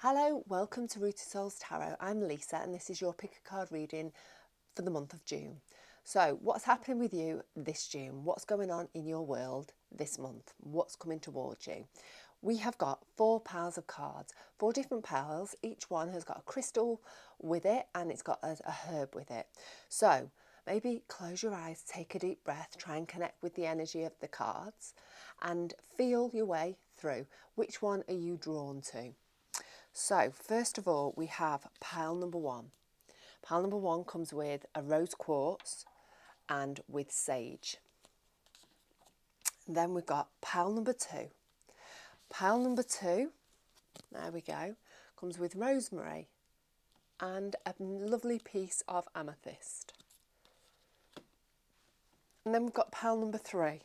Hello, welcome to Rooted Souls Tarot. I'm Lisa and this is your pick a card reading for the month of June. So what's happening with you this June? What's going on in your world this month? What's coming towards you? We have got 4 piles of cards, 4 different piles. Each one has got a crystal with it and it's got a herb with it. So maybe close your eyes, take a deep breath, try and connect with the energy of the cards and feel your way through. Which one are you drawn to? So first of all, we have pile number 1. Pile number 1 comes with a rose quartz and with sage. Then we've got pile number 2. Pile number 2, there we go, comes with rosemary and a lovely piece of amethyst. And then we've got pile number 3.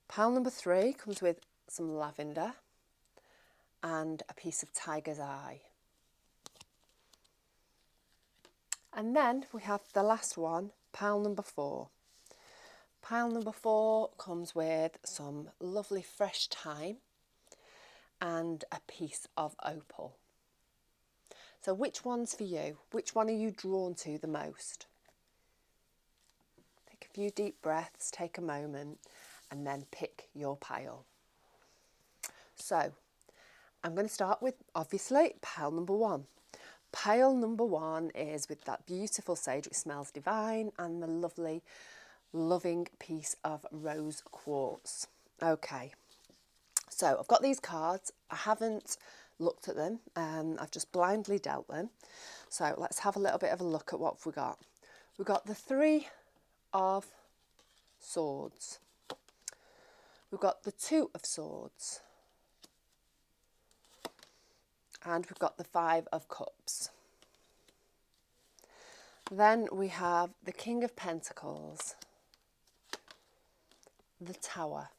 Pile number 3 comes with some lavender and a piece of tiger's eye. And then we have the last one, pile number 4. Pile number 4 comes with some lovely fresh thyme and a piece of opal. So which one's for you? Which one are you drawn to the most? Take a few deep breaths, take a moment, and then pick your pile. So I'm going to start with, obviously, pile number 1. Pile number 1 is with that beautiful sage, which smells divine, and the lovely, loving piece of rose quartz. Okay, so I've got these cards. I haven't looked at them. I've just blindly dealt them. So let's have a little bit of a look at what we've got. We've got the 3 of swords. We've got the 2 of swords. And we've got the 5 of cups. Then we have the King of Pentacles, the Tower,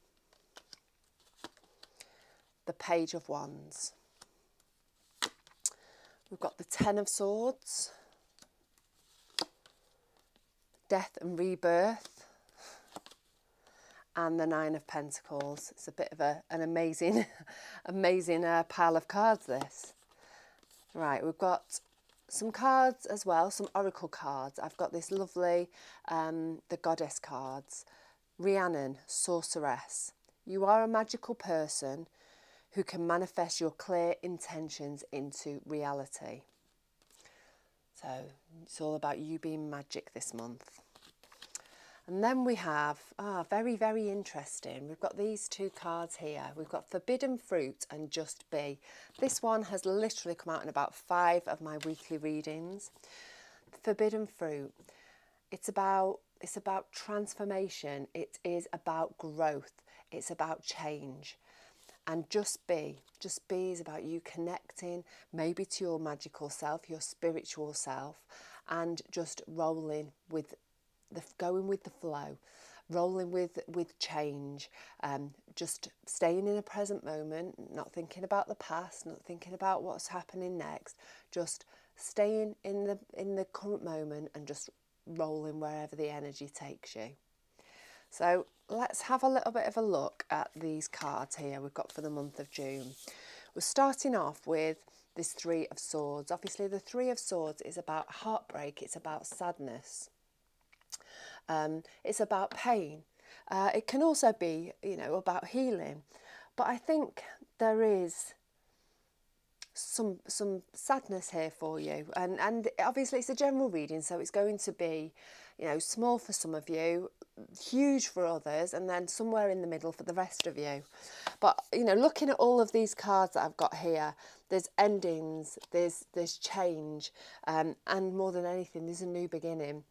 the Page of Wands. We've got the 10 of Swords, Death and Rebirth, and the 9 of Pentacles. It's a bit of an amazing, amazing pile of cards, this. Right, we've got some cards as well, some oracle cards. I've got this lovely, the Goddess cards. Rhiannon, Sorceress. You are a magical person who can manifest your clear intentions into reality. So it's all about you being magic this month. And then we have, very, very interesting. We've got these 2 cards here. We've got Forbidden Fruit and Just Be. This one has literally come out in about 5 of my weekly readings. Forbidden Fruit. It's about transformation. It is about growth. It's about change. And Just Be is about you connecting maybe to your magical self, your spiritual self, and just rolling with going with the flow, rolling with change, just staying in a present moment, not thinking about the past, not thinking about what's happening next, just staying in the current moment and just rolling wherever the energy takes you. So let's have a little bit of a look at these cards here we've got for the month of June. We're starting off with this 3 of Swords. Obviously the 3 of Swords is about heartbreak, it's about sadness. It's about pain. It can also be, about healing. But I think there is some sadness here for you. And obviously it's a general reading, so it's going to be, small for some of you, huge for others, and then somewhere in the middle for the rest of you. But, looking at all of these cards that I've got here, there's endings, there's change, and more than anything, there's a new beginning.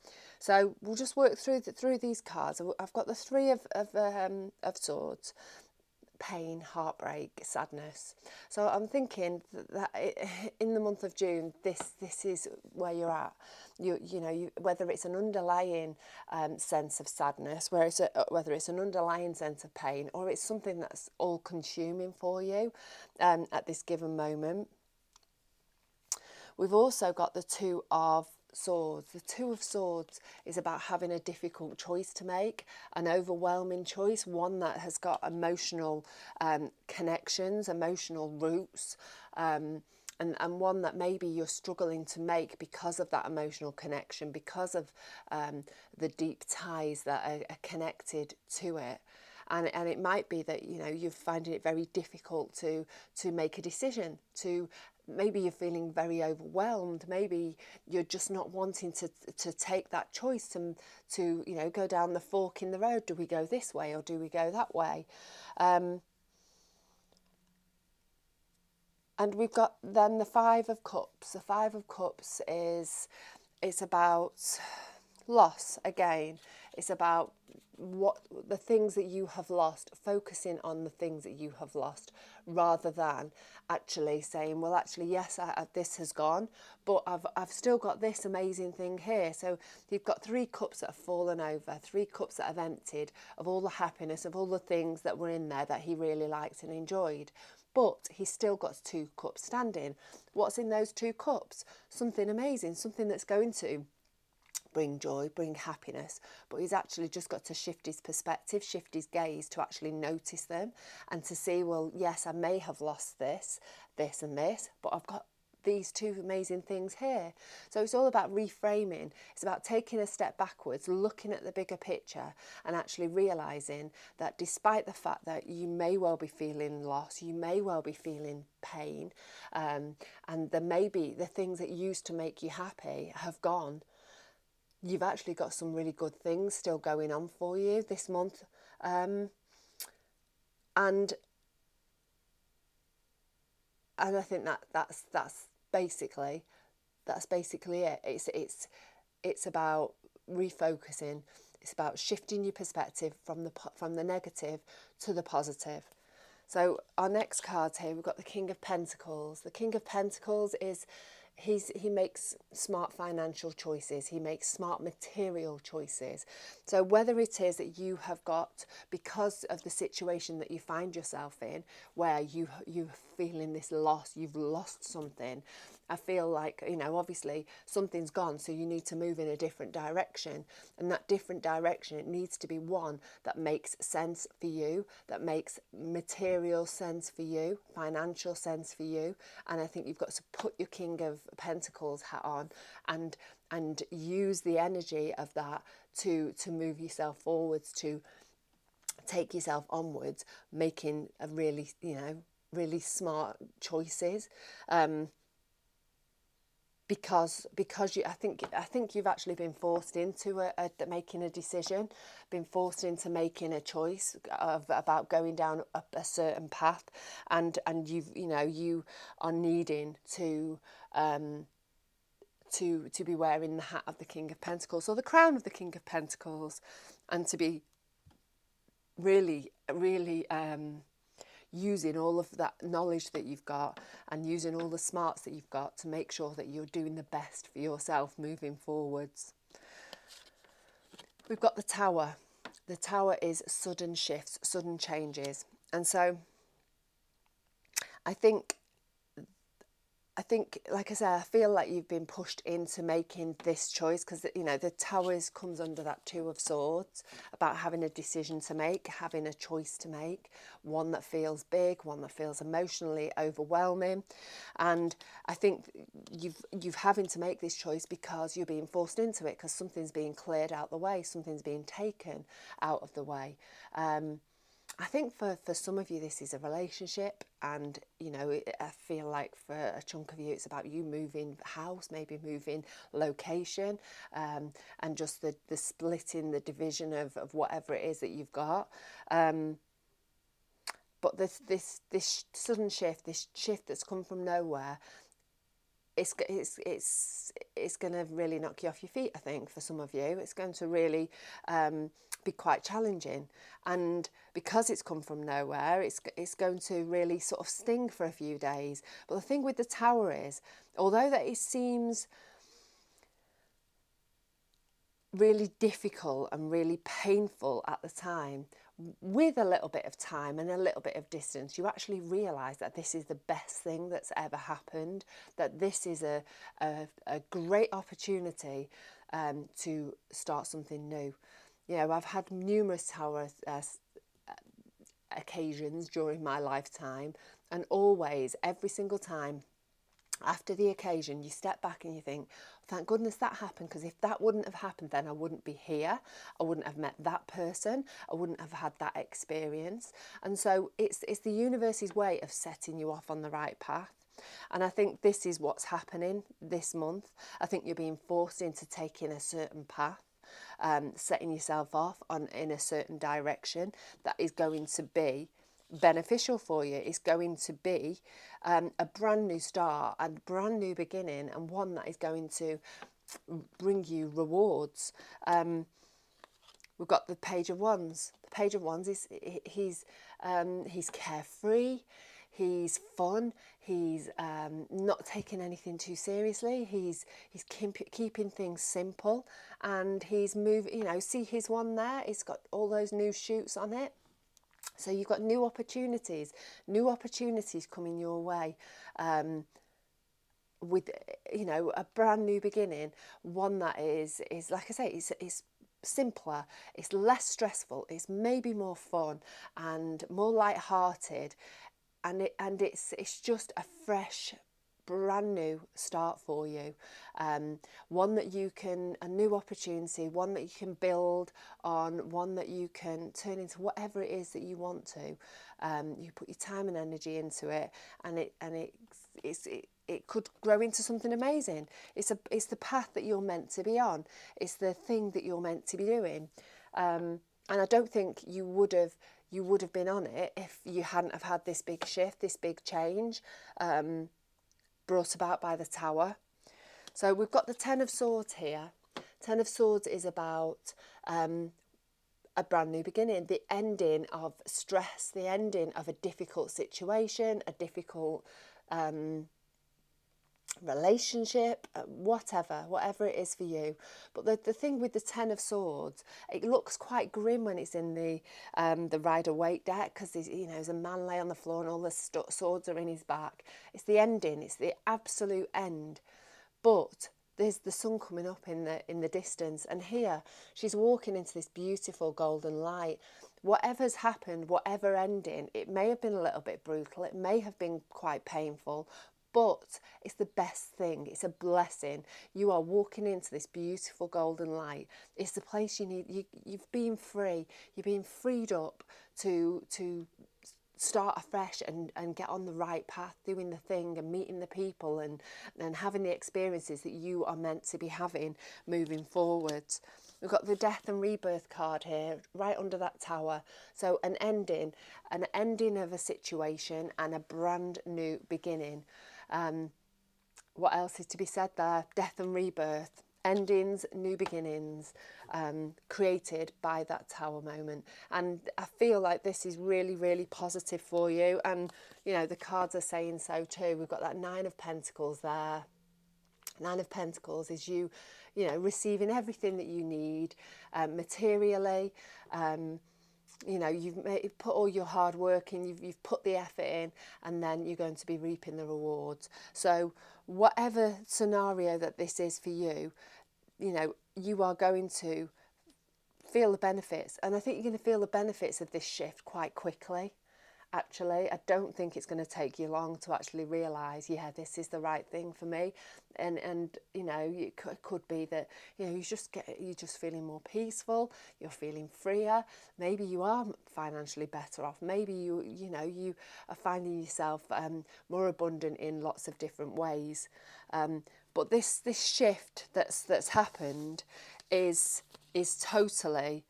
So we'll just work through these cards. I've got the 3 of Swords, pain, heartbreak, sadness. So I'm thinking that in the month of June, this is where you're at. You whether it's an underlying sense of sadness, whether it's an underlying sense of pain, or it's something that's all consuming for you at this given moment. We've also got the 2 of Swords. The Two of Swords is about having a difficult choice to make, an overwhelming choice, one that has got emotional connections, emotional roots, and one that maybe you're struggling to make because of that emotional connection, because of the deep ties that are connected to it. And it might be that, you know, you're finding it very difficult to make a decision, to maybe you're feeling very overwhelmed, maybe you're just not wanting to take that choice to you know, go down the fork in the road. Do we go this way or do we go that way? And we've got then the Five of Cups. The Five of Cups it's about loss again. It's about what the things that you have lost, focusing on the things that you have lost, rather than actually saying, well, actually, yes, this has gone, but I've still got this amazing thing here. So you've got 3 cups that have fallen over, 3 cups that have emptied of all the happiness, of all the things that were in there that he really liked and enjoyed. But he's still got 2 cups standing. What's in those 2 cups? Something amazing, something that's going to bring joy, bring happiness, but he's actually just got to shift his perspective, shift his gaze to actually notice them and to see, well, yes, I may have lost this, this and this, but I've got these 2 amazing things here. So it's all about reframing. It's about taking a step backwards, looking at the bigger picture and actually realising that despite the fact that you may well be feeling loss, you may well be feeling pain, and there may be the things that used to make you happy have gone, you've actually got some really good things still going on for you this month. And I think that's basically it. It's about refocusing. It's about shifting your perspective from the negative to the positive. So our next card here, we've got the King of Pentacles. The King of Pentacles is he makes smart financial choices. He makes smart material choices. So whether it is that you have got, because of the situation that you find yourself in, where you're feeling this loss, you've lost something, I feel like, you know, obviously something's gone, so you need to move in a different direction. And that different direction, it needs to be one that makes sense for you, that makes material sense for you, financial sense for you. And I think you've got to put your King of Pentacles hat on and use the energy of that to move yourself forwards, to take yourself onwards, making a really, you know, really smart choices. Because you, I think you've actually been forced into making a decision, been forced into making a choice about going down a certain path, and you are needing to be wearing the hat of the King of Pentacles or the crown of the King of Pentacles, and to be really using all of that knowledge that you've got and using all the smarts that you've got to make sure that you're doing the best for yourself moving forwards. We've got the Tower. The Tower is sudden shifts, sudden changes. And so I think, like I said, I feel like you've been pushed into making this choice because, you know, the Towers comes under that Two of Swords, about having a decision to make, having a choice to make, one that feels big, one that feels emotionally overwhelming. And I think you've having to make this choice because you're being forced into it, because something's being cleared out the way, something's being taken out of the way. I think for some of you this is a relationship, and you know, I feel like for a chunk of you it's about you moving house, maybe moving location, and just the splitting, the division of whatever it is that you've got. But this sudden shift, this shift that's come from nowhere, it's going to really knock you off your feet. I think for some of you it's going to really be quite challenging, and because it's come from nowhere, it's going to really sort of sting for a few days. But the thing with the Tower is, although that it seems really difficult and really painful at the time, with a little bit of time and a little bit of distance, you actually realise that this is the best thing that's ever happened, that this is a great opportunity to start something new. You know, I've had numerous tower occasions during my lifetime, and always, every single time, after the occasion, you step back and you think, thank goodness that happened, because if that wouldn't have happened, then I wouldn't be here. I wouldn't have met that person. I wouldn't have had that experience. And so it's the universe's way of setting you off on the right path. And I think this is what's happening this month. I think you're being forced into taking a certain path, setting yourself off in a certain direction that is going to be beneficial for you. It's going to be a brand new start, a brand new beginning, and one that is going to bring you rewards. We've got the Page of Wands. The Page of Wands is he's carefree, he's fun, he's not taking anything too seriously. He's keeping things simple, and he's moving. You know, see his one there. It's got all those new shoots on it. So you've got new opportunities coming your way, with, you know, a brand new beginning, one that is like I say, it's simpler, it's less stressful, it's maybe more fun and more light-hearted, and it's just a fresh, brand new start for you, one that you can, a new opportunity, one that you can build on, one that you can turn into whatever it is that you want to. You put your time and energy into it, and it could grow into something amazing. It's the path that you're meant to be on. It's the thing that you're meant to be doing, and I don't think you would have been on it if you hadn't have had this big shift, this big change, brought about by the Tower. So we've got the Ten of Swords here. Ten of Swords is about a brand new beginning, the ending of stress, the ending of a difficult situation, a difficult relationship, whatever it is for you. But the thing with the Ten of Swords, it looks quite grim when it's in the Rider-Waite deck, because there's a man lay on the floor and all the swords are in his back. It's the ending, it's the absolute end. But there's the sun coming up in the distance, and here she's walking into this beautiful golden light. Whatever's happened, whatever ending, it may have been a little bit brutal, it may have been quite painful, but it's the best thing. It's a blessing. You are walking into this beautiful golden light. It's the place you need. You've been free. You've been freed up to start afresh and get on the right path, doing the thing and meeting the people and having the experiences that you are meant to be having moving forward. We've got the Death and Rebirth card here, right under that Tower. So an ending of a situation and a brand new beginning. What else is to be said there? Death and rebirth, endings, new beginnings, created by that Tower moment. And I feel like this is really, really positive for you. And, the cards are saying so too. We've got that Nine of Pentacles there. Nine of Pentacles is you receiving everything that you need materially. You've put all your hard work in, you've put the effort in, and then you're going to be reaping the rewards. So whatever scenario that this is for you, you are going to feel the benefits. And I think you're going to feel the benefits of this shift quite quickly. Actually, I don't think it's going to take you long to actually realise, yeah, this is the right thing for me, and it could be that you're just feeling more peaceful, you're feeling freer. Maybe you are financially better off. Maybe you are finding yourself more abundant in lots of different ways. But this shift that's happened is totally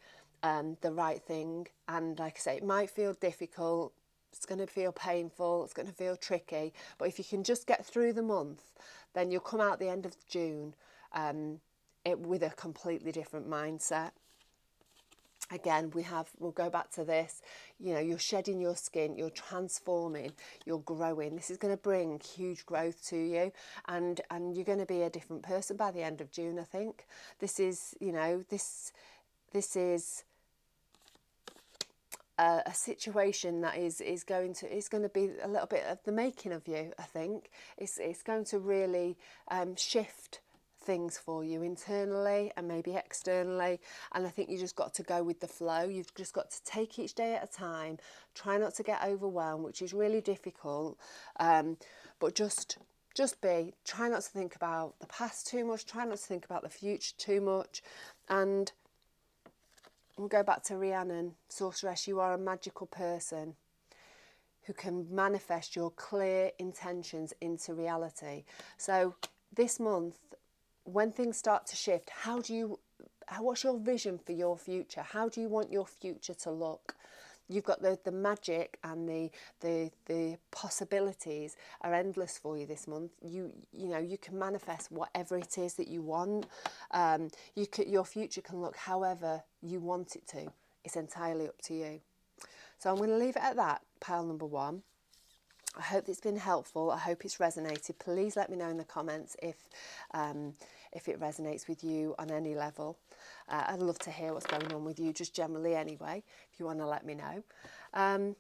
the right thing. And like I say, it might feel difficult. It's going to feel painful, it's going to feel tricky, but if you can just get through the month, then you'll come out the end of June with a completely different mindset. Again, we'll go back to this, you're shedding your skin, you're transforming, you're growing. This is going to bring huge growth to you, and you're going to be a different person by the end of June, I think. This is, this is a situation that is going to be a little bit of the making of you. I think it's going to really shift things for you internally and maybe externally, and I think you just got to go with the flow. You've just got to take each day at a time, try not to get overwhelmed, which is really difficult, but just try not to think about the past too much, try not to think about the future too much. And we'll go back to Rhiannon, Sorceress. You are a magical person who can manifest your clear intentions into reality. So this month, when things start to shift, what's your vision for your future? How do you want your future to look? You've got the magic, and the possibilities are endless for you this month. You can manifest whatever it is that you want. Your future can look however you want it to. It's entirely up to you. So I'm going to leave it at that, pile number 1. I hope it's been helpful. I hope it's resonated. Please let me know in the comments if it resonates with you on any level. I'd love to hear what's going on with you, just generally anyway, if you want to let me know.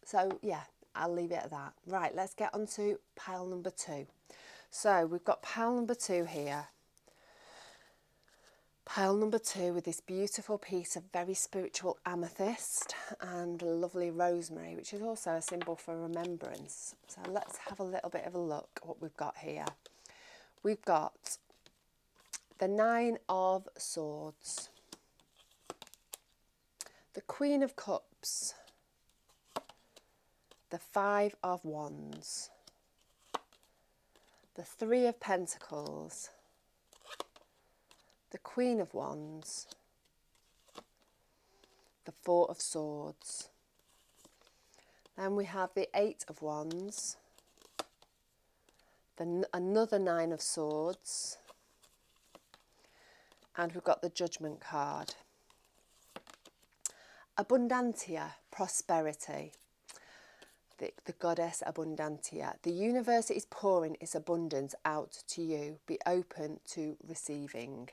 So yeah, I'll leave it at that. Right, let's get on to pile number 2. So we've got pile number 2 here. Pile number 2 with this beautiful piece of very spiritual amethyst and lovely rosemary, which is also a symbol for remembrance. So let's have a little bit of a look at what we've got here. We've got the 9 of Swords, the Queen of Cups, the 5 of Wands, the 3 of Pentacles, the Queen of Wands, the 4 of Swords. Then we have the 8 of Wands, another 9 of Swords, and we've got the Judgment card. Abundantia, prosperity. The goddess Abundantia. The universe is pouring its abundance out to you. Be open to receiving.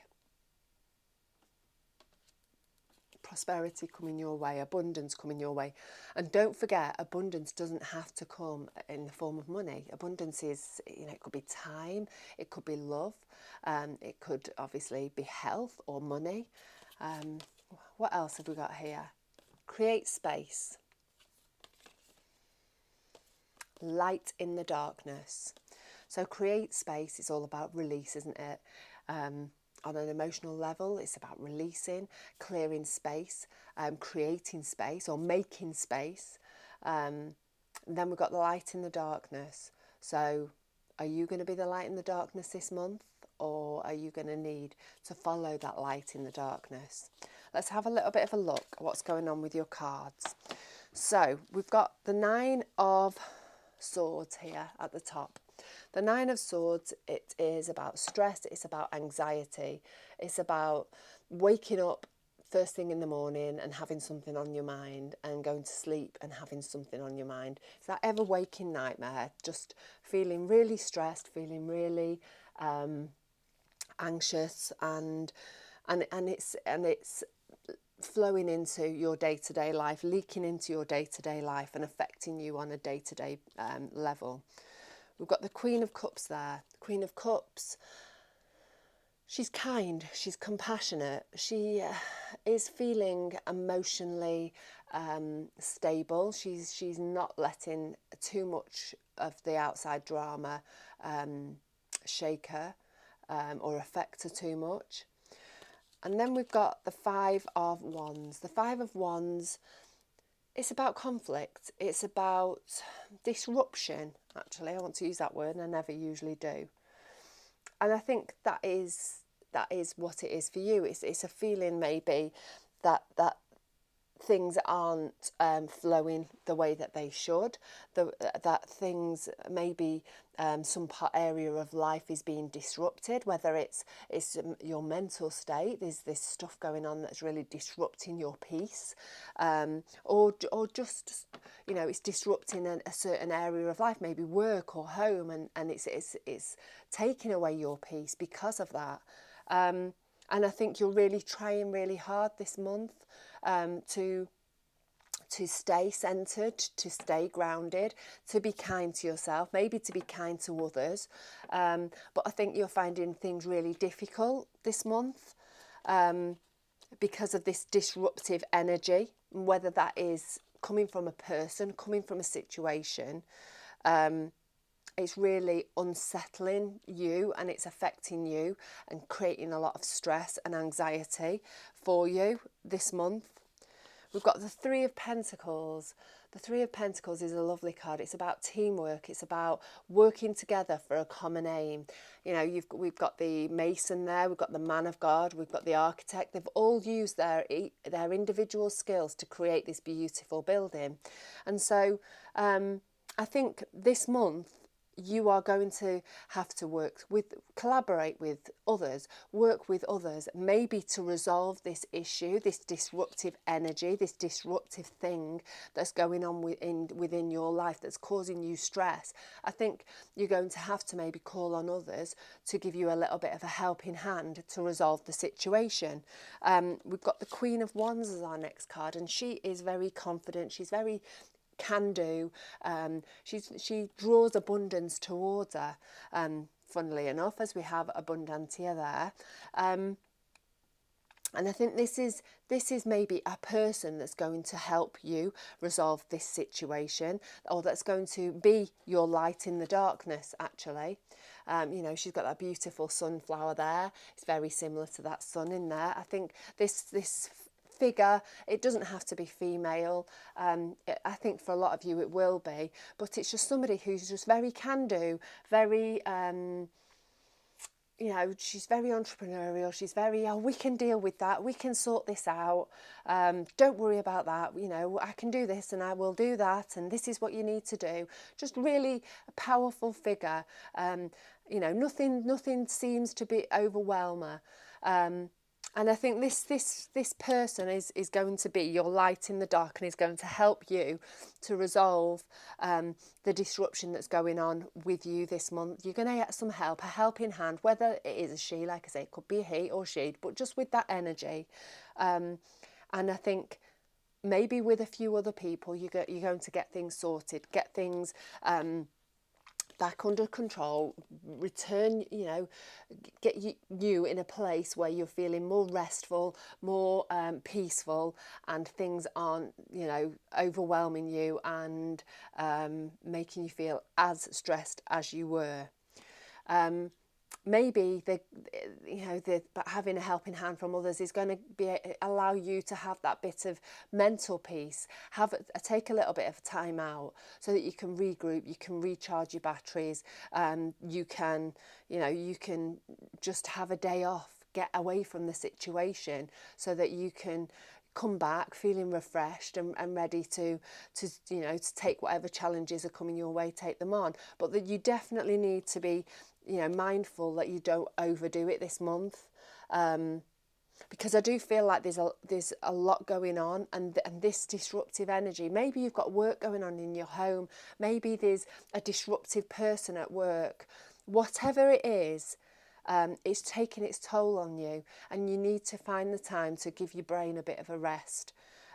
Prosperity coming your way, abundance coming your way. And don't forget, abundance doesn't have to come in the form of money. Abundance is, it could be time, it could be love, it could obviously be health or money. What else have we got here? Create space. Light in the darkness. So create space is all about release, isn't it? On an emotional level, it's about releasing, clearing space, creating space or making space. And then we've got the light in the darkness. So are you going to be the light in the darkness this month, or are you going to need to follow that light in the darkness? Let's have a little bit of a look at what's going on with your cards. So we've got the 9 of Swords here at the top. The 9 of Swords, it is about stress, it's about anxiety, it's about waking up first thing in the morning and having something on your mind, and going to sleep and having something on your mind. It's that ever waking nightmare, just feeling really stressed, feeling really anxious, and it's flowing into your day-to-day life, leaking into your day-to-day life and affecting you on a day-to-day level. We've got the Queen of Cups there. Queen of Cups, she's kind, she's compassionate, she is feeling emotionally stable. She's not letting too much of the outside drama shake her or affect her too much. And then we've got the 5 of Wands. The 5 of Wands, it's about conflict. It's about disruption, actually. I want to use that word, and I never usually do. And I think that is what it is for you. It's a feeling maybe that things aren't flowing the way that they should, that things maybe some area of life is being disrupted, whether it's your mental state, there's this stuff going on that's really disrupting your peace, or just it's disrupting a certain area of life, maybe work or home, and it's taking away your peace because of that. And I think you're really trying really hard this month to to stay centered, to stay grounded, to be kind to yourself, maybe to be kind to others. But I think you're finding things really difficult this month because of this disruptive energy, whether that is coming from a person, coming from a situation. It's really unsettling you, and it's affecting you and creating a lot of stress and anxiety for you this month. We've got the Three of Pentacles. The Three of Pentacles is a lovely card. It's about teamwork. It's about working together for a common aim. You know, we've got the Mason there. We've got the Man of God. We've got the Architect. They've all used their individual skills to create this beautiful building. And so I think this month, you are going to have to collaborate with others, work with others, maybe to resolve this issue, this disruptive energy, this disruptive thing that's going on within your life that's causing you stress. I think you're going to have to maybe call on others to give you a little bit of a helping hand to resolve the situation. We've got the Queen of Wands as our next card, and she is very confident. She's very can do. She draws abundance towards her, funnily enough, as we have Abundantia there. And I think this is maybe a person that's going to help you resolve this situation, or that's going to be your light in the darkness, actually. You know, she's got that beautiful sunflower there. It's very similar to that sun in there. I think this figure, it doesn't have to be female. I think for a lot of you it will be, but it's just somebody who's just very can do, very you know, she's very entrepreneurial. She's very, oh, we can deal with that, we can sort this out, don't worry about that, you know, I can do this and I will do that, and this is what you need to do. Just really a powerful figure. You know, nothing seems to be overwhelm her. And I think this person is going to be your light in the dark, and is going to help you to resolve the disruption that's going on with you this month. You're going to get some help, a helping hand, whether it is a she, like I say, it could be a he or she, but just with that energy. And I think maybe with a few other people, you're going to get things sorted, get things back under control, return, you know, get you in a place where you're feeling more restful, more peaceful, and things aren't, you know, overwhelming you and making you feel as stressed as you were. Maybe but having a helping hand from others is going to allow you to have that bit of mental peace. Take a little bit of time out so that you can regroup, you can recharge your batteries. You can just have a day off, get away from the situation, so that you can come back feeling refreshed and ready to take whatever challenges are coming your way, take them on. But that you definitely need to be, you know, mindful that you don't overdo it this month, because I do feel like there's a lot going on, and this disruptive energy. Maybe you've got work going on in your home, maybe there's a disruptive person at work. Whatever it is, it's taking its toll on you, and you need to find the time to give your brain a bit of a rest.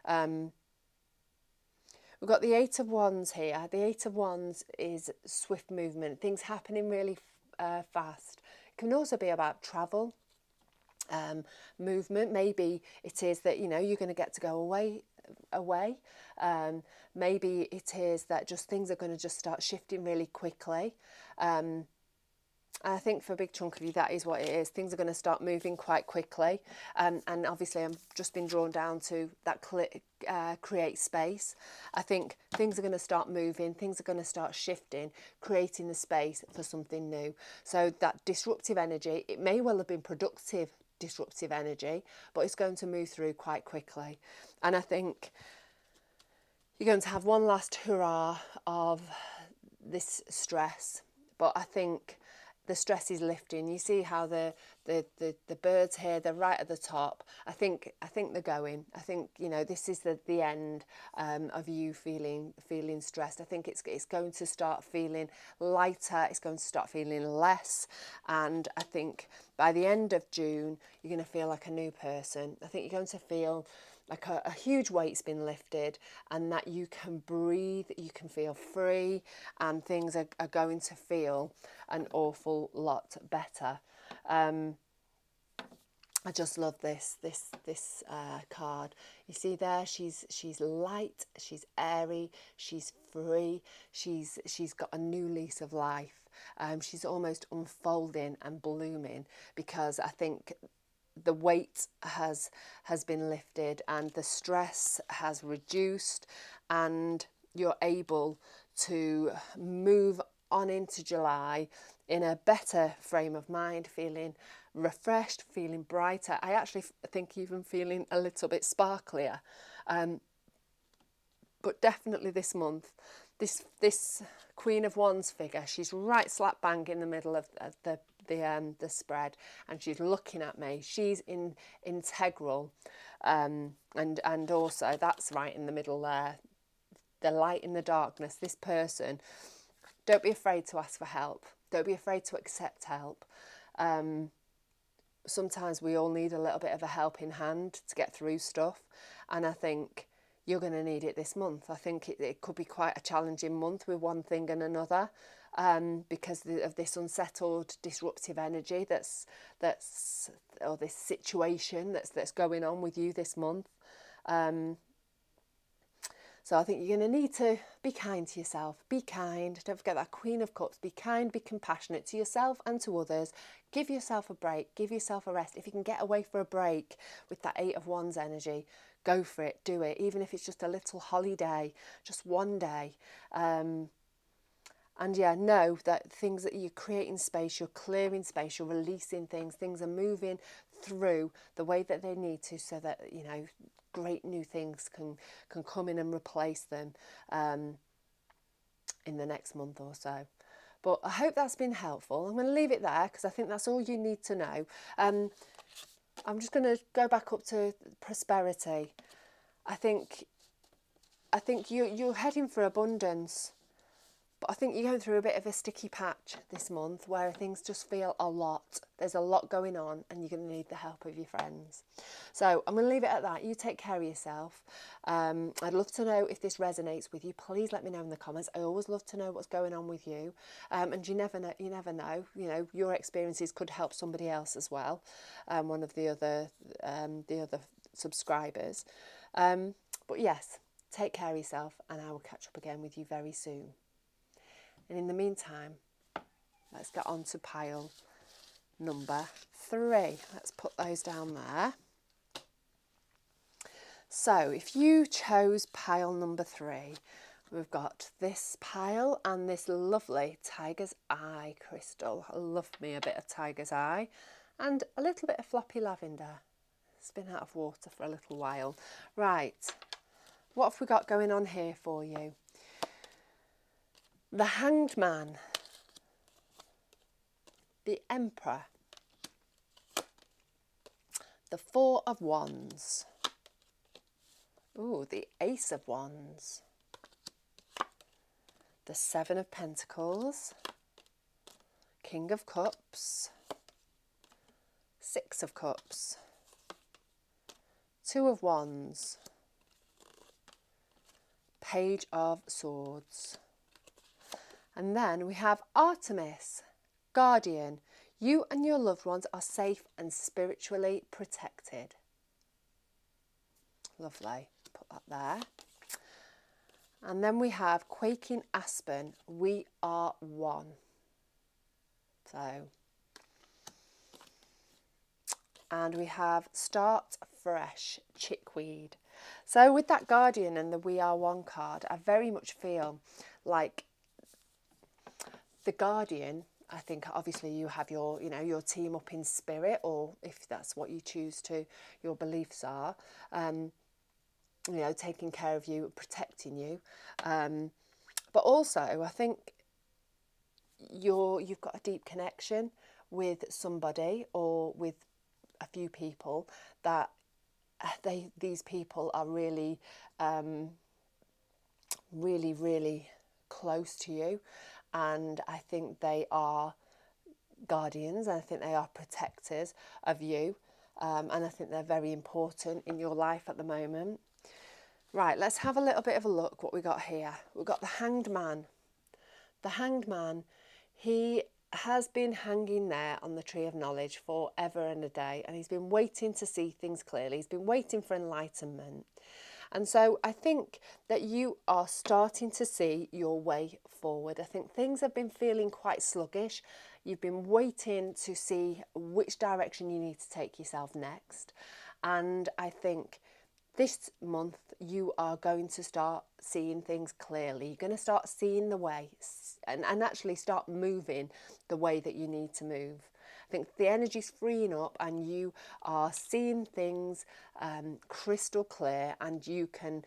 We've got the Eight of Wands here. The Eight of Wands is swift movement, things happening really fast. It can also be about travel, movement. Maybe it is that, you know, you're going to get to go away. Maybe it is that just things are going to just start shifting really quickly. I think for a big chunk of you, that is what it is. Things are going to start moving quite quickly. And obviously, I'm just been drawn down to that create space. I think things are going to start moving. Things are going to start shifting, creating the space for something new. So that disruptive energy, it may well have been productive disruptive energy, but it's going to move through quite quickly. And I think you're going to have one last hurrah of this stress. But I think the stress is lifting. You see how the birds here, they're right at the top. I think they're going. I think, you know, this is the end of you feeling stressed. I think it's going to start feeling lighter. It's going to start feeling less. And I think by the end of June, you're going to feel like a new person. I think you're going to feel, like a huge weight's been lifted, and that you can breathe, you can feel free, and things are going to feel an awful lot better. I just love this card. You see there, she's light, she's airy, she's free, she's got a new lease of life. She's almost unfolding and blooming, because I think the weight has been lifted and the stress has reduced, and you're able to move on into July in a better frame of mind, feeling refreshed, feeling brighter. I actually think even feeling a little bit sparklier. But definitely this month, this Queen of Wands figure, she's right slap bang in the middle of the spread, and she's looking at me. She's integral, and also that's right in the middle there. The light in the darkness. This person, don't be afraid to ask for help. Don't be afraid to accept help. Sometimes we all need a little bit of a helping hand to get through stuff, and I think you're going to need it this month. I think it could be quite a challenging month with one thing and another, because of this unsettled, disruptive energy that's or this situation that's going on with you this month. So I think you're going to need to be kind to yourself. Be kind. Don't forget that Queen of Cups. Be kind, be compassionate to yourself and to others. Give yourself a break. Give yourself a rest. If you can get away for a break with that Eight of Wands energy, go for it. Do it. Even if it's just a little holiday, just one day. And yeah, know that things that you're creating space, you're clearing space, you're releasing things are moving through the way that they need to, so that, you know, great new things can come in and replace them in the next month or so. But I hope that's been helpful. I'm going to leave it there because I think that's all you need to know. I'm just going to go back up to prosperity. I think you're heading for abundance. But I think you're going through a bit of a sticky patch this month where things just feel a lot. There's a lot going on and you're going to need the help of your friends. So I'm going to leave it at that. You take care of yourself. I'd love to know if this resonates with you. Please let me know in the comments. I always love to know what's going on with you. And you never know. You know, your experiences could help somebody else as well. One of the other subscribers. But yes, take care of yourself, and I will catch up again with you very soon. And in the meantime, let's get on to pile number 3. Let's put those down there. So if you chose pile number 3, we've got this pile and this lovely tiger's eye crystal. I love me a bit of tiger's eye, and a little bit of floppy lavender. It's been out of water for a little while. Right, what have we got going on here for you? The Hanged Man, the Emperor, the Four of Wands, the Ace of Wands, the Seven of Pentacles, King of Cups, Six of Cups, Two of Wands, Page of Swords. And then we have Artemis, Guardian. You and your loved ones are safe and spiritually protected. Lovely. Put that there. And then we have Quaking Aspen. We are one. So, and we have Start Fresh, Chickweed. So with that Guardian and the We Are One card, I very much feel like the Guardian, I think obviously you have your, you know, your team up in spirit, or if that's what you choose to, your beliefs are, you know, taking care of you, protecting you. But also I think you've got a deep connection with somebody or with a few people that these people are really, really close to you. And I think they are guardians. I think they are protectors of you. and I think they're very important in your life at the moment. Right, let's have a little bit of a look what we got here. We've got the Hanged Man. The Hanged Man, he has been hanging there on the tree of knowledge forever and a day, and he's been waiting to see things clearly. He's been waiting for enlightenment. And so I think that you are starting to see your way forward. I think things have been feeling quite sluggish. You've been waiting to see which direction you need to take yourself next. And I think this month you are going to start seeing things clearly. You're going to start seeing the way and actually start moving the way that you need to move. I think the energy's freeing up and you are seeing things crystal clear, and you can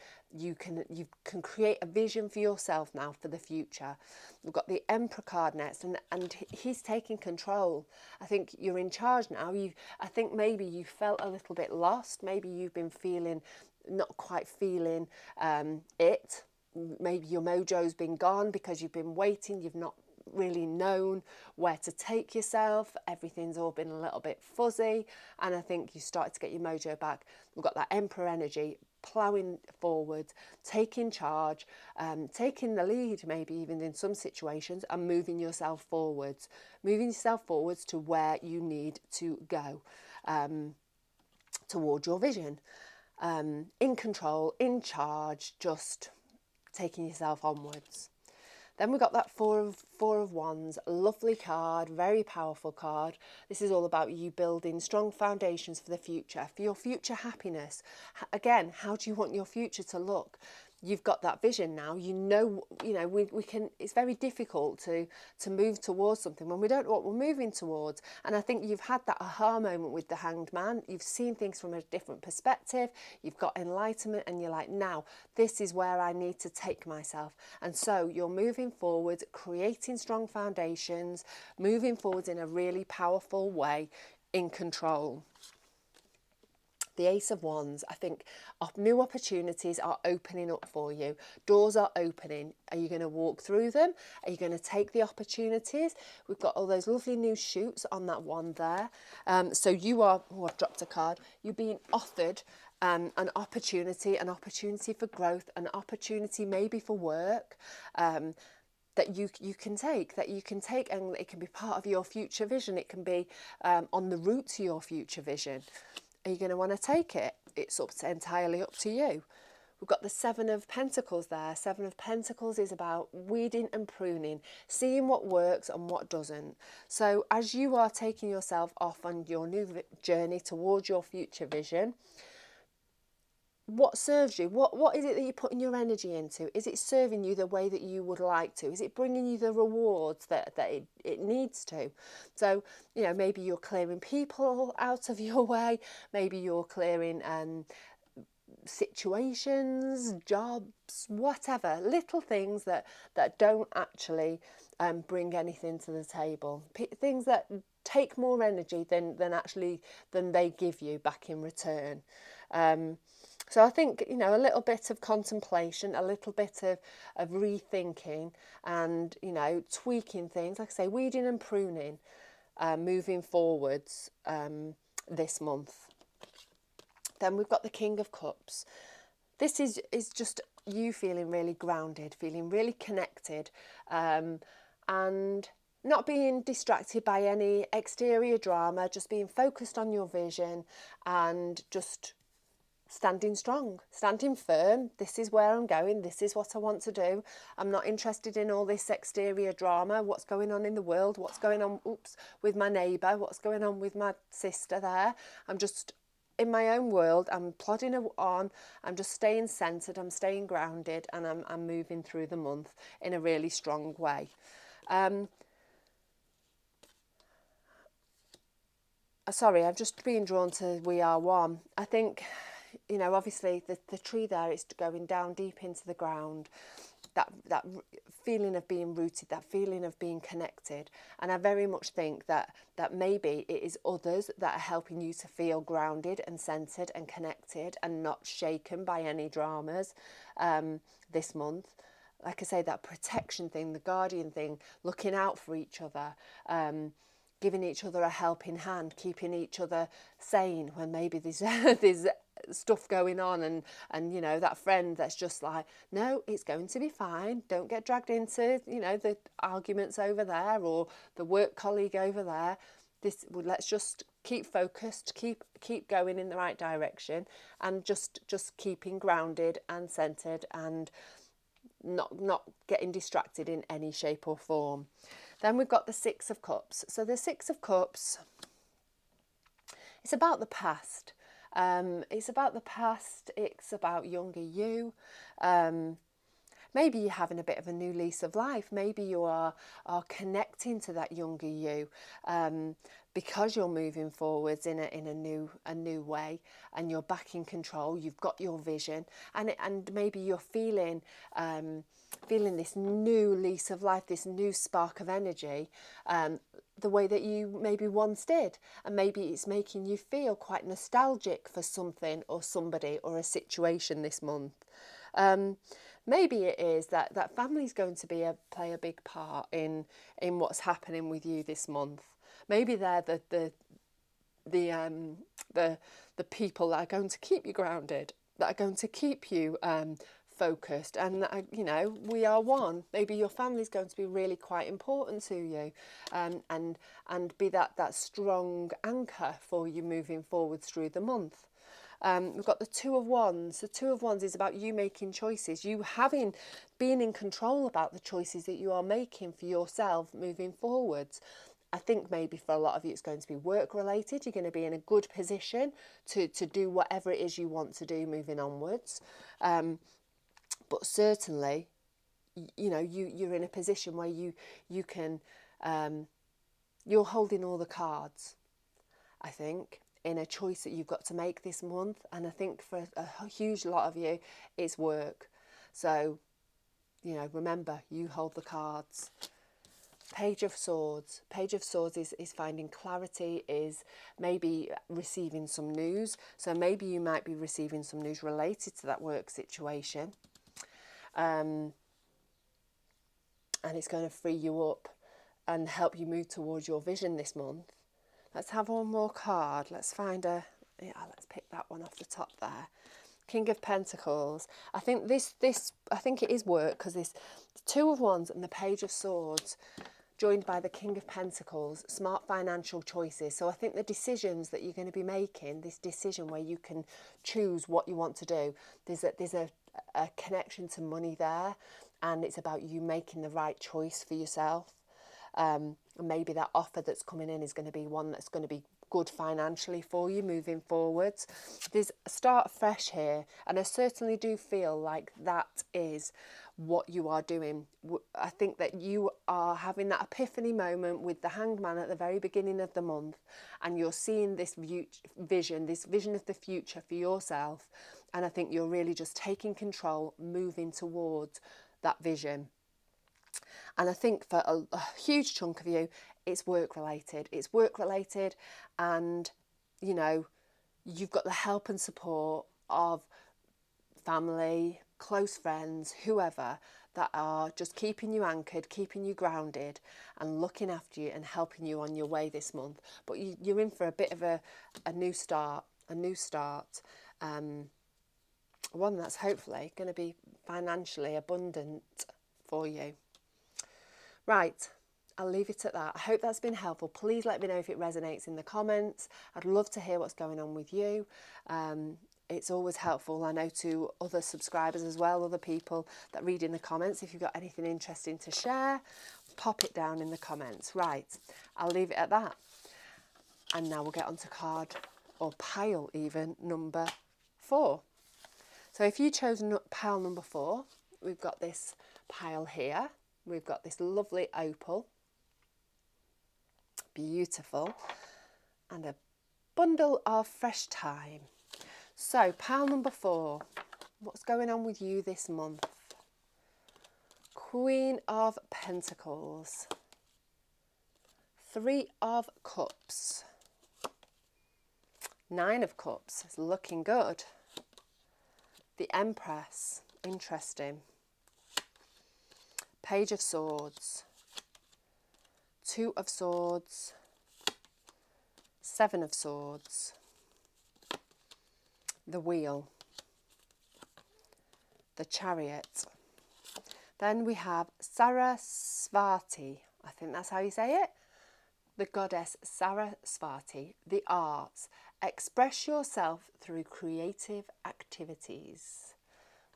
create a vision for yourself now for the future. We've got the Emperor card next, and he's taking control. I think you're in charge now. I think maybe you felt a little bit lost. Maybe you've been not quite feeling it. Maybe your mojo's been gone because you've been waiting. You've not really known where to take yourself. Everything's all been a little bit fuzzy, and I think you started to get your mojo back. We've got that Emperor energy ploughing forward, taking charge, taking the lead, maybe even in some situations, and moving yourself forwards to where you need to go toward your vision. In control, in charge, just taking yourself onwards. Then we've got that four of Wands, lovely card, very powerful card. This is all about you building strong foundations for the future, for your future happiness. Again, how do you want your future to look? You've got that vision now. You know, we can. It's very difficult to move towards something when we don't know what we're moving towards. And I think you've had that aha moment with the Hanged Man. You've seen things from a different perspective. You've got enlightenment, and you're like, now this is where I need to take myself. And so you're moving forward, creating strong foundations, moving forward in a really powerful way, in control. The Ace of Wands, I think new opportunities are opening up for you. Doors are opening. Are you going to walk through them? Are you going to take the opportunities? We've got all those lovely new shoots on that one there. So you are, I've dropped a card. You're being offered an opportunity for growth, an opportunity maybe for work. That you can take, and it can be part of your future vision. It can be on the route to your future vision. Are you going to want to take it? It's entirely up to you. We've got the Seven of Pentacles there. Seven of Pentacles is about weeding and pruning, seeing what works and what doesn't. So as you are taking yourself off on your new journey towards your future vision, what serves you? What is it that you're putting your energy into? Is it serving you the way that you would like to? Is it bringing you the rewards that it needs to? So, maybe you're clearing people out of your way. Maybe you're clearing situations, jobs, whatever. Little things that don't actually bring anything to the table. Things that take more energy than they give you back in return. So I think, a little bit of contemplation, a little bit of rethinking and, tweaking things, like I say, weeding and pruning, moving forwards this month. Then we've got the King of Cups. This is just you feeling really grounded, feeling really connected, and not being distracted by any exterior drama, just being focused on your vision and just standing strong, standing firm. This is where I'm going. This is what I want to do. I'm not interested in all this exterior drama. What's going on in the world? What's going on, with my neighbour? What's going on with my sister there? I'm just in my own world. I'm plodding on. I'm just staying centred. I'm staying grounded, and I'm moving through the month in a really strong way. Sorry, I've just been drawn to We Are One. I think, obviously the tree there is going down deep into the ground, that feeling of being rooted, that feeling of being connected. And I very much think that maybe it is others that are helping you to feel grounded and centred and connected and not shaken by any dramas this month. Like I say, that protection thing, the guardian thing, looking out for each other, giving each other a helping hand, keeping each other sane when maybe there's there's stuff going on, and you know, that friend that's just like, no, it's going to be fine, don't get dragged into, you know, the arguments over there or the work colleague over there. Let's just keep focused, keep going in the right direction, and just keeping grounded and centered, and not getting distracted in any shape or form. Then we've got the Six of Cups. So the Six of Cups, it's about the past. It's about the past. It's about younger you. Maybe you're having a bit of a new lease of life. Maybe you are connecting to that younger you, because you're moving forwards in a new way, and you're back in control. You've got your vision, and maybe you're feeling this new lease of life, this new spark of energy, the way that you maybe once did, and maybe it's making you feel quite nostalgic for something or somebody or a situation this month. Maybe it is that family's going to play a big part in what's happening with you this month. Maybe they're the people that are going to keep you grounded, that are going to keep you focused, and you know, we are one. Maybe your family's going to be really quite important to you, and be that strong anchor for you moving forwards through the month. We've got the Two of Wands. The Two of Wands is about you making choices, you being in control about the choices that you are making for yourself moving forwards. I think maybe for a lot of you it's going to be work related. You're going to be in a good position to do whatever it is you want to do moving onwards. But certainly, you know, you're in a position where you can, you're holding all the cards, I think, in a choice that you've got to make this month. And I think for a huge lot of you, it's work. So, you know, remember, you hold the cards. Page of Swords. Page of Swords is finding clarity, is maybe receiving some news. So maybe you might be receiving some news related to that work situation. And it's going to free you up and help you move towards your vision this month. Let's have one more card. Let's let's pick that one off the top there. King of Pentacles. I think I think it is work, because this Two of Wands and the Page of Swords joined by the King of Pentacles, smart financial choices. So I think the decisions that you're going to be making, this decision where you can choose what you want to do, there's a connection to money there, and it's about you making the right choice for yourself. And maybe that offer that's coming in is going to be one that's going to be good financially for you moving forwards. There's a start fresh here, and I certainly do feel like that is what you are doing. I think that you are having that epiphany moment with the Hanged Man at the very beginning of the month, and you're seeing this vision of the future for yourself, and I think you're really just taking control, moving towards that vision. And I think for a huge chunk of you, it's work related. It's work related, and you know, you've got the help and support of family, close friends, whoever, that are just keeping you anchored, keeping you grounded, and looking after you and helping you on your way this month. But you're in for a bit of a new start, one that's hopefully going to be financially abundant for you. Right, I'll leave it at that. I hope that's been helpful. Please let me know if it resonates in the comments. I'd love to hear what's going on with you. It's always helpful, I know, to other subscribers as well, other people that read in the comments. If you've got anything interesting to share, pop it down in the comments. Right, I'll leave it at that. And now we'll get on to card, or pile even, number 4. So if you chose pile number 4, we've got this pile here. We've got this lovely opal, beautiful, and a bundle of fresh thyme. So pile number 4, what's going on with you this month? Queen of Pentacles, 3 of Cups, 9 of Cups, it's looking good. The Empress, interesting. Page of Swords, 2 of Swords, Seven of Swords, the Wheel, the Chariot. Then we have Sarasvati, I think that's how you say it, the goddess Sarasvati, the arts. Express yourself through creative activities.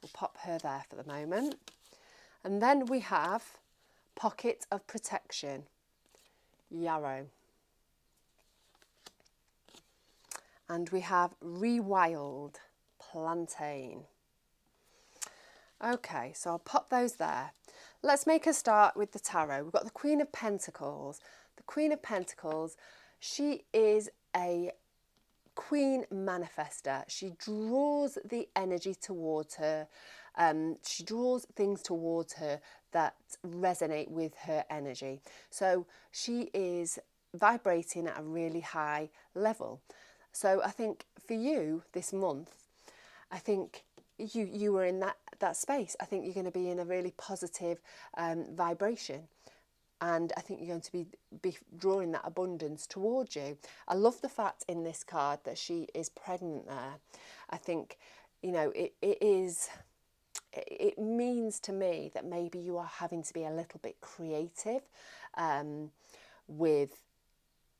We'll pop her there for the moment. And then we have Pocket of Protection, Yarrow. And we have Rewild, Plantain. Okay, so I'll pop those there. Let's make a start with the tarot. We've got the Queen of Pentacles. The Queen of Pentacles, she is a queen manifester. She draws the energy towards her. She draws things towards her that resonate with her energy. So she is vibrating at a really high level. So I think for you this month, I think you were in that space. I think you're going to be in a really positive vibration. And I think you're going to be drawing that abundance towards you. I love the fact in this card that she is pregnant there. I think, you know, it means to me that maybe you are having to be a little bit creative with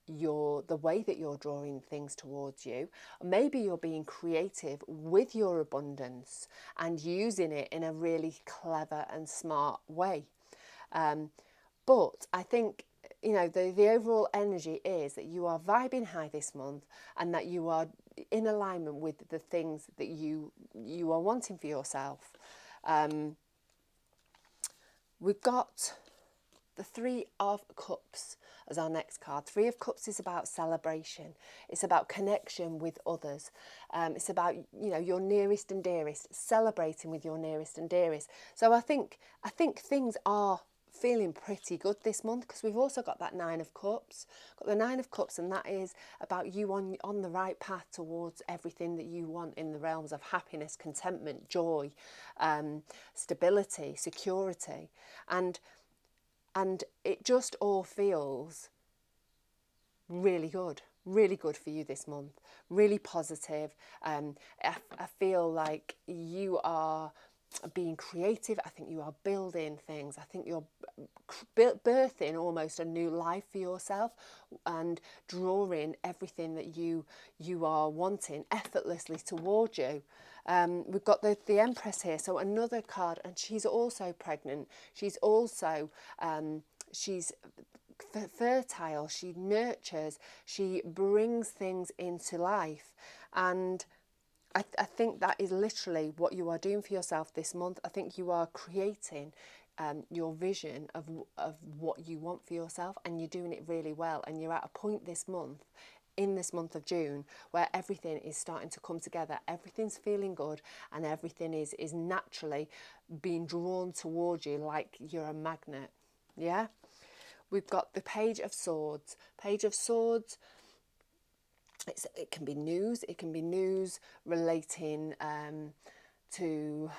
the way that you're drawing things towards you. Maybe you're being creative with your abundance and using it in a really clever and smart way. But I think, you know, the overall energy is that you are vibing high this month and that you are in alignment with the things that you are wanting for yourself. We've got the Three of Cups as our next card. Three of Cups is about celebration. It's about connection with others. It's about, you know, your nearest and dearest, celebrating with your nearest and dearest. So I think things are feeling pretty good this month, because we've also got that Nine of Cups. Got the Nine of Cups, and that is about you on the right path towards everything that you want in the realms of happiness, contentment, joy, stability, security, and it just all feels really good for you this month, really positive. I feel like you are being creative. I think you are building things. I think you're birthing almost a new life for yourself and drawing everything that you are wanting effortlessly toward you. We've got the Empress here, so another card, and she's also pregnant. She's also she's fertile. She nurtures. She brings things into life, and I think that is literally what you are doing for yourself this month. I think you are creating your vision of what you want for yourself, and you're doing it really well. And you're at a point this month, in this month of June, where everything is starting to come together. Everything's feeling good, and everything is naturally being drawn towards you like you're a magnet. Yeah? We've got the Page of Swords. Page of Swords, it can be news. It can be news relating to,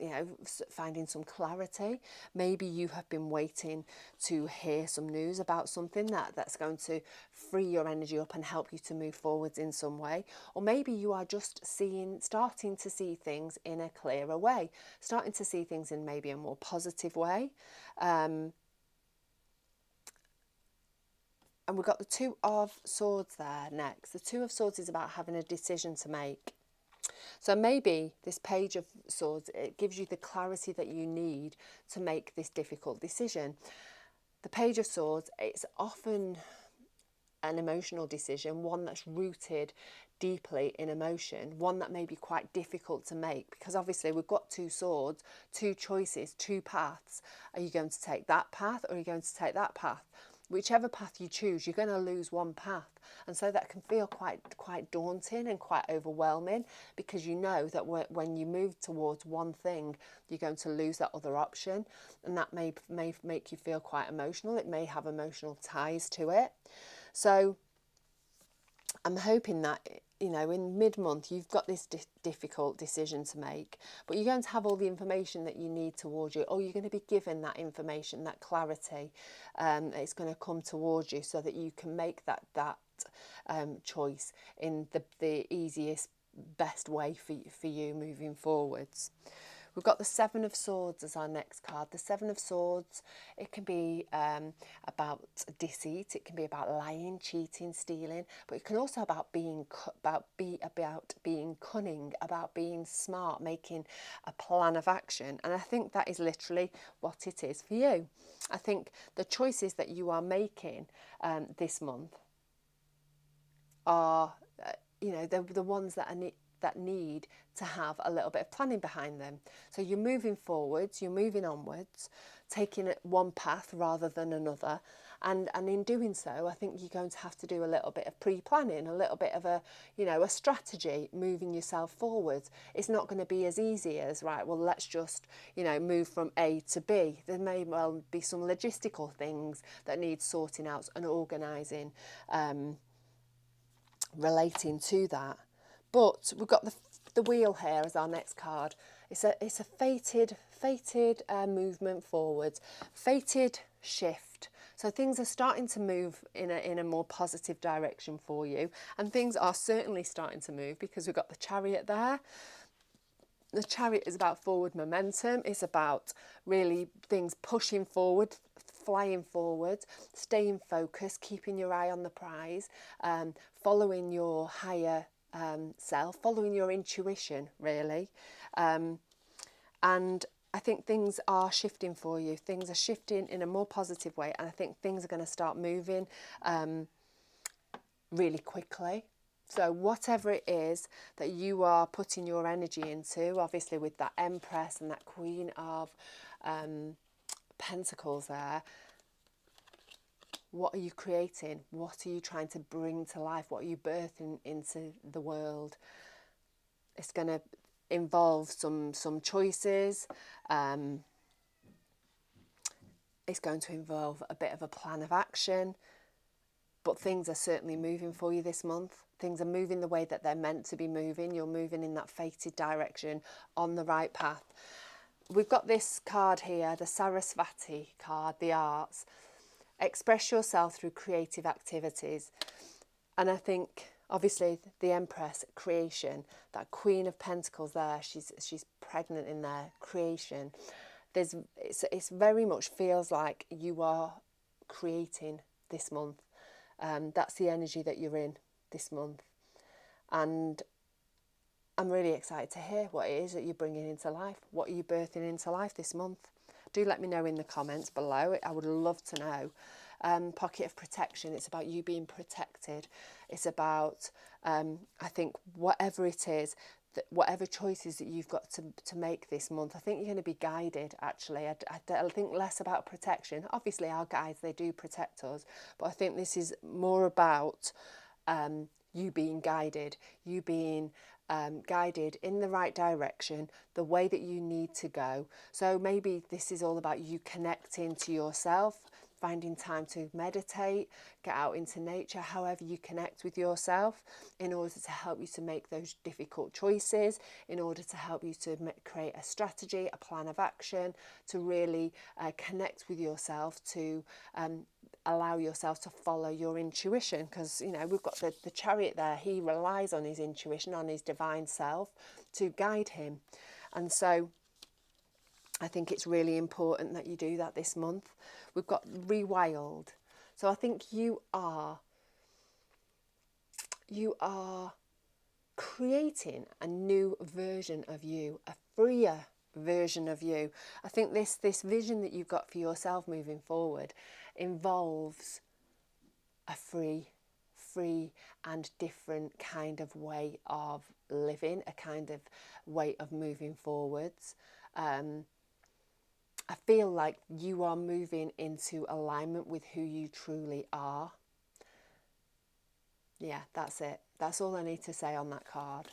you know, finding some clarity. Maybe you have been waiting to hear some news about something that's going to free your energy up and help you to move forwards in some way. Or maybe you are just starting to see things in a clearer way, starting to see things in maybe a more positive way. And we've got the Two of Swords there next. The Two of Swords is about having a decision to make. So maybe this Page of Swords, it gives you the clarity that you need to make this difficult decision. The Page of Swords, it's often an emotional decision, one that's rooted deeply in emotion, one that may be quite difficult to make, because obviously we've got two swords, two choices, two paths. Are you going to take that path, or are you going to take that path? Whichever path you choose, you're going to lose one path. And so that can feel quite daunting and quite overwhelming, because you know that when you move towards one thing, you're going to lose that other option. And that may make you feel quite emotional. It may have emotional ties to it. So I'm hoping that, you know, in mid-month you've got this difficult decision to make, but you're going to have all the information that you need towards you, or you're going to be given that information, that clarity. It's going to come towards you so that you can make that choice in the easiest, best way for you moving forwards. We've got the Seven of Swords as our next card. The Seven of Swords, it can be about deceit, it can be about lying, cheating, stealing, but it can also about being cunning, about being smart, making a plan of action. And I think that is literally what it is for you. I think the choices that you are making this month are, the ones that need to have a little bit of planning behind them. So you're moving forwards, you're moving onwards, taking it one path rather than another. And in doing so, I think you're going to have to do a little bit of pre-planning, a little bit of a strategy, moving yourself forwards. It's not going to be as easy as, right, well, let's just, move from A to B. There may well be some logistical things that need sorting out and organising, relating to that. But we've got the wheel here as our next card. It's a fated movement forwards, fated shift. So things are starting to move in a more positive direction for you, and things are certainly starting to move because we've got the Chariot there. The Chariot is about forward momentum. It's about really things pushing forward, flying forward, staying focused, keeping your eye on the prize, following your higher self, following your intuition, really. And I think things are shifting for you. Things are shifting in a more positive way, and I think things are going to start moving really quickly. So whatever it is that you are putting your energy into, obviously with that Empress and that Queen of Pentacles there, what are you creating? What are you trying to bring to life? What are you birthing into the world? It's going to involve some choices. It's going to involve a bit of a plan of action. But things are certainly moving for you this month. Things are moving the way that they're meant to be moving. You're moving in that fated direction, on the right path. We've got this card here, the Sarasvati card, the arts. Express yourself through creative activities. And I think, obviously, the Empress, creation, that Queen of Pentacles there, she's pregnant in there, creation. It's very much feels like you are creating this month. That's the energy that you're in this month. And I'm really excited to hear what it is that you're bringing into life. What are you birthing into life this month? Do let me know in the comments below. I would love to know. Pocket of protection. It's about you being protected. It's about, I think, whatever it is, whatever choices that you've got to make this month, I think you're going to be guided, actually. I think less about protection. Obviously, our guides, they do protect us. But I think this is more about you being guided. You being guided in the right direction, the way that you need to go. So maybe this is all about you connecting to yourself, finding time to meditate, get out into nature, however you connect with yourself, in order to help you to make those difficult choices, in order to help you to create a strategy, a plan of action, to really connect with yourself, to allow yourself to follow your intuition. Because, we've got the Chariot there. He relies on his intuition, on his divine self to guide him. And so I think it's really important that you do that this month. We've got Rewild. So I think you are creating a new version of you, a freer version of you. I think this vision that you've got for yourself moving forward involves a free and different kind of way of living, a kind of way of moving forwards. I feel like you are moving into alignment with who you truly are. Yeah, that's it. That's all I need to say on that card.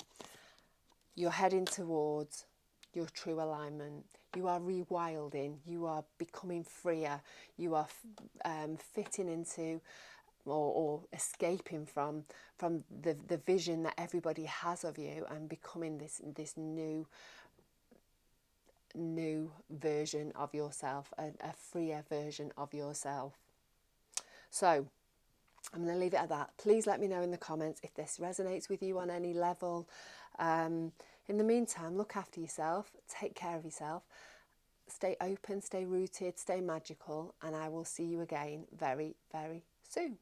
You're heading towards your true alignment. You are rewilding. You are becoming freer. You are fitting into or escaping from the vision that everybody has of you, and becoming this new version of yourself, a freer version of yourself. So I'm going to leave it at that. Please let me know in the comments if this resonates with you on any level. In the meantime, look after yourself, take care of yourself, stay open, stay rooted, stay magical, and I will see you again very, very soon.